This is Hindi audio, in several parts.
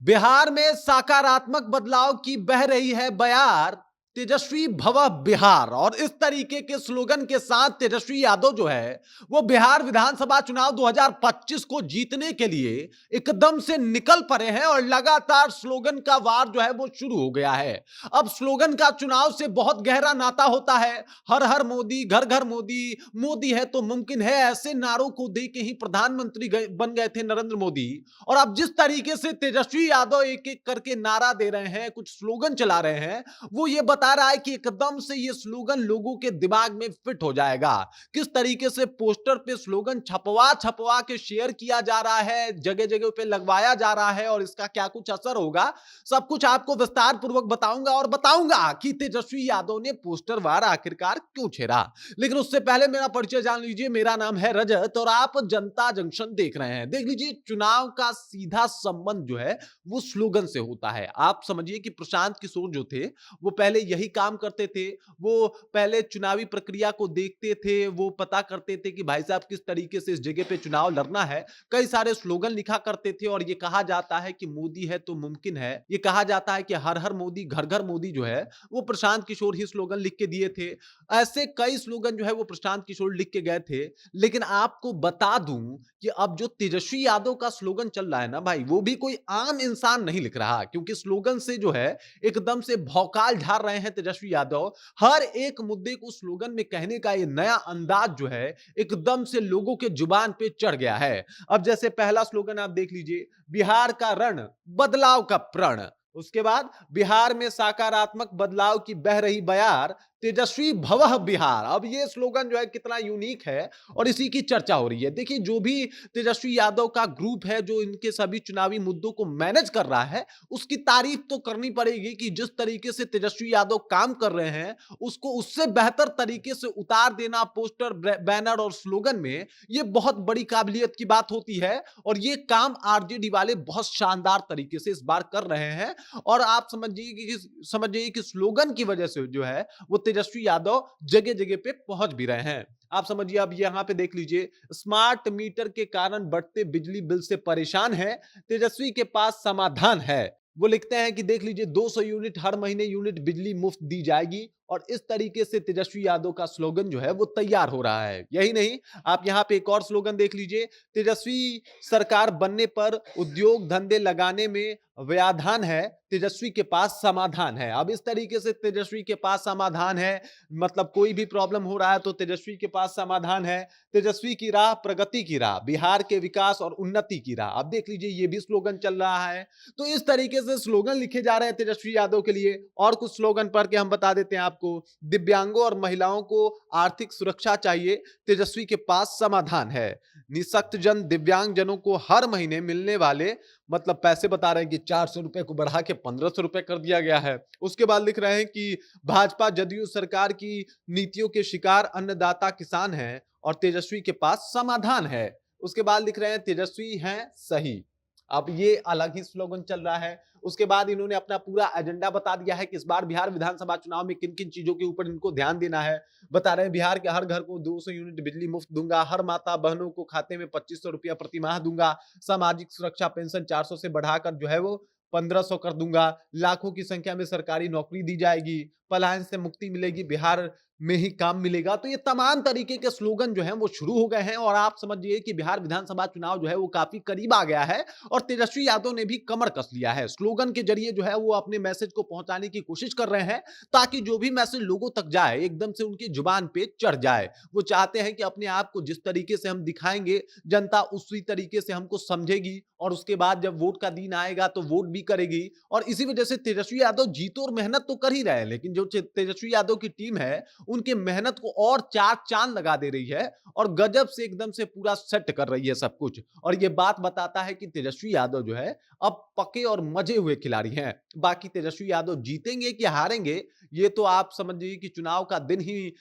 बिहार में सकारात्मक बदलाव की बह रही है बयार, तेजस्वी भव बिहार। और इस तरीके के स्लोगन के साथ तेजस्वी यादव जो है वो बिहार विधानसभा चुनाव 2025 को जीतने के लिए एकदम से निकल पड़े हैं और लगातार स्लोगन का वार जो है वो शुरू हो गया है। अब स्लोगन का चुनाव से बहुत गहरा नाता होता है। हर हर मोदी, घर घर मोदी, मोदी है तो मुमकिन है, ऐसे नारों को दे के ही प्रधानमंत्री बन गए थे नरेंद्र मोदी। और अब जिस तरीके से तेजस्वी यादव एक एक करके नारा दे रहे हैं, कुछ स्लोगन चला रहे हैं, वो ये बता रहा है कि एकदम से ये स्लोगन लोगों के दिमाग में फिट हो जाएगा। किस तरीके से पोस्टर पे स्लोगन छपवा छपवा के शेयर किया जा रहा है, जगह जगह पे लगवाया जा रहा है और इसका क्या कुछ असर होगा, सब कुछ आपको विस्तार पूर्वक बताऊंगा। और बताऊंगा कि तेजस्वी यादव ने पोस्टर वार आखिरकार क्यों छेड़ा। लेकिन उससे पहले मेरा परिचय जान लीजिए। मेरा नाम है रजत और आप जनता जंक्शन देख रहे हैं। देख लीजिए, चुनाव का सीधा संबंध जो है वो स्लोगन से होता है। आप समझिए कि प्रशांत किशोर जो थे वो पहले यही काम करते थे। वो पहले चुनावी प्रक्रिया को देखते थे, वो पता करते थे कि भाई साहब किस तरीके से इस जगह पे चुनाव लड़ना है। कई सारे स्लोगन लिखा करते थे और ये कहा जाता है कि मोदी है तो मुमकिन है, ये कहा जाता है कि हर हर मोदी, घर घर मोदी जो है वो प्रशांत किशोर ही स्लोगन लिख के दिए थे। ऐसे कई स्लोगन जो है वो प्रशांत किशोर लिख के गए थे। लेकिन आपको बता दूं कि अब जो तेजस्वी यादव का स्लोगन चल रहा है ना भाई, वो भी कोई आम इंसान नहीं लिख रहा, क्योंकि स्लोगन से जो है एकदम से भौकाल झाड़ रहे हैं तेजस्वी यादव। हर एक मुद्दे को स्लोगन में कहने का ये नया अंदाज जो है एकदम से लोगों के जुबान पे चढ़ गया है। अब जैसे पहला स्लोगन आप देख लीजिए, बिहार का रण, बदलाव का प्रण। उसके बाद, बिहार में सकारात्मक बदलाव की बह रही बयार, तेजस्वी भवः बिहार। अब ये स्लोगन जो है कितना यूनिक है और इसी की चर्चा हो रही है। देखिए, जो भी तेजस्वी यादव का ग्रुप है जो इनके सभी चुनावी मुद्दों को मैनेज कर रहा है, उसकी तारीफ तो करनी पड़ेगी कि जिस तरीके से तेजस्वी यादव काम कर रहे हैं उसको उससे बेहतर तरीके से उतार देना पोस्टर, बैनर और स्लोगन में, ये बहुत बड़ी काबिलियत की बात होती है। और ये काम आरजेडी वाले बहुत शानदार तरीके से इस बार कर रहे हैं। और आप समझिए कि स्लोगन की वजह से जो है वो तेजस्वी यादव जगह जगह पे पहुंच भी रहे हैं। आप समझिए, अब यहां पे देख लीजिए, स्मार्ट मीटर के कारण बढ़ते बिजली बिल से परेशान है, तेजस्वी के पास समाधान है। वो लिखते हैं कि देख लीजिए, 200 यूनिट हर महीने यूनिट बिजली मुफ्त दी जाएगी। और इस तरीके से तेजस्वी यादव का स्लोगन जो है वो तैयार हो रहा है। यही नहीं, आप यहां पे एक और स्लोगन देख लीजिए, तेजस्वी सरकार बनने पर उद्योग धंधे लगाने में व्याधान है, तेजस्वी के पास समाधान है। अब इस तरीके से तेजस्वी के पास समाधान है, मतलब कोई भी प्रॉब्लम हो रहा है तो तेजस्वी के पास समाधान है। तेजस्वी की राह प्रगति की राह, बिहार के विकास और उन्नति की राह। अब देख लीजिए, ये भी स्लोगन चल रहा है। तो इस तरीके से स्लोगन लिखे जा रहे हैं तेजस्वी यादव के लिए। और कुछ स्लोगन पढ़ के हम बता देते हैं आपको। दिव्यांगों और महिलाओं को आर्थिक सुरक्षा चाहिए, तेजस्वी के पास समाधान है। निःशक्त जन दिव्यांग जनों को हर महीने मिलने वाले, मतलब पैसे बता रहे हैं कि 400 रुपए को बढ़ा के 1500 रुपए कर दिया गया है। उसके बाद लिख रहे हैं कि भाजपा जदयू सरकार की नीतियों के शिकार अन्नदाता किसान हैं और तेजस्वी के पास समाधान है। उसके बाद लिख रहे हैं तेजस्वी हैं सही। अब ये अलग ही स्लोगन चल रहा है। उसके बाद इन्होंने अपना पूरा एजेंडा बता दिया है कि इस बार बिहार विधानसभा चुनाव में किन किन चीजों के ऊपर इनको ध्यान देना है। बता रहे हैं, बिहार के हर घर को 200 यूनिट बिजली मुफ्त दूंगा, हर माता बहनों को खाते में 2500 रुपया प्रति माह दूंगा, सामाजिक सुरक्षा पेंशन 400 से बढ़ाकर जो है वो 1500 कर दूंगा, लाखों की संख्या में सरकारी नौकरी दी जाएगी, पलायन से मुक्ति मिलेगी, बिहार में ही काम मिलेगा। तो ये तमाम तरीके के स्लोगन जो हैं वो शुरू हो गए हैं। और आप समझिए कि बिहार विधानसभा चुनाव जो है वो काफी करीब आ गया है और तेजस्वी यादव ने भी कमर कस लिया है। स्लोगन के जरिए जो है वो अपने मैसेज को पहुंचाने की कोशिश कर रहे हैं, ताकि जो भी मैसेज लोगों तक जाए एकदम से उनकी जुबान पे चढ़ जाए। वो चाहते हैं कि अपने आप को जिस तरीके से हम दिखाएंगे, जनता उसी तरीके से हमको समझेगी और उसके बाद जब वोट का दिन आएगा तो वोट भी करेगी। और इसी वजह से तेजस्वी यादव जीतो और मेहनत तो कर ही रहे हैं, लेकिन जो तेजस्वी यादव की टीम है उनके मेहनत को और चार चांद लगा दे रही है और गजब से एकदम से पूरा सेट कर रही है सब कुछ। और ये बात बताता है कि तेजस्वी यादव जो है अब पके और मजे हुए खिलाड़ी हैं। बाकी तेजस्वी यादव जीतेंगे कि हारेंगे, ये तो आप समझिए कि चुनाव का दिन ही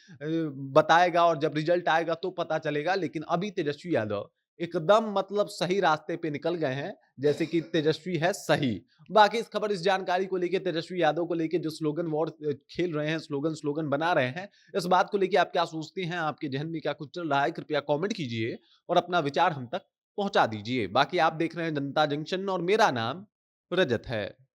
बताएगा और जब रिजल्ट आएगा तो पता चलेगा। लेकिन अभी तेजस्वी यादव एकदम मतलब सही रास्ते पे निकल गए हैं, जैसे कि तेजस्वी है सही। बाकी इस खबर, इस जानकारी को लेके, तेजस्वी यादव को लेके जो स्लोगन वॉर खेल रहे हैं, स्लोगन बना रहे हैं, इस बात को लेके आप क्या सोचते हैं? आपके जहन में क्या कुछ चल रहा है? कृपया कमेंट कीजिए और अपना विचार हम तक पहुंचा दीजिए। बाकी आप देख रहे हैं जनता जंक्शन और मेरा नाम रजत है।